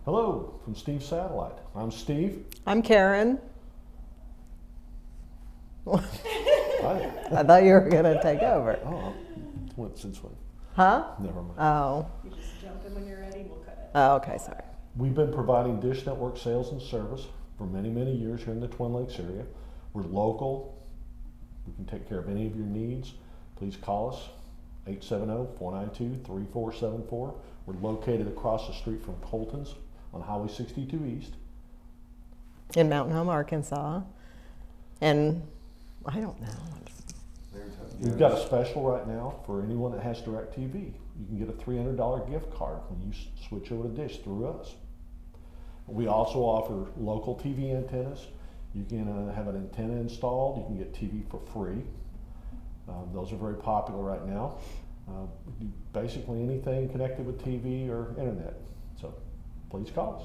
Hello, from Steve's Satellite. I'm Steve. I'm Karen. Hi. I thought you were going to take over. Oh, since when? Huh? Never mind. Oh. You just jump in when you're ready, we'll cut it. Oh, okay, sorry. We've been providing Dish Network sales and service for many, many years here in the Twin Lakes area. We're local. We can take care of any of your needs. Please call us, 870-492-3474. We're located across the street from Colton's on Highway 62 East. In Mountain Home, Arkansas. And I don't know. We've got a special right now for anyone that has DirecTV. You can get a $300 gift card when you switch over to Dish through us. We also offer local TV antennas. You can have an antenna installed. You can get TV for free. Those are very popular right now. We do basically anything connected with TV or internet. So please call us.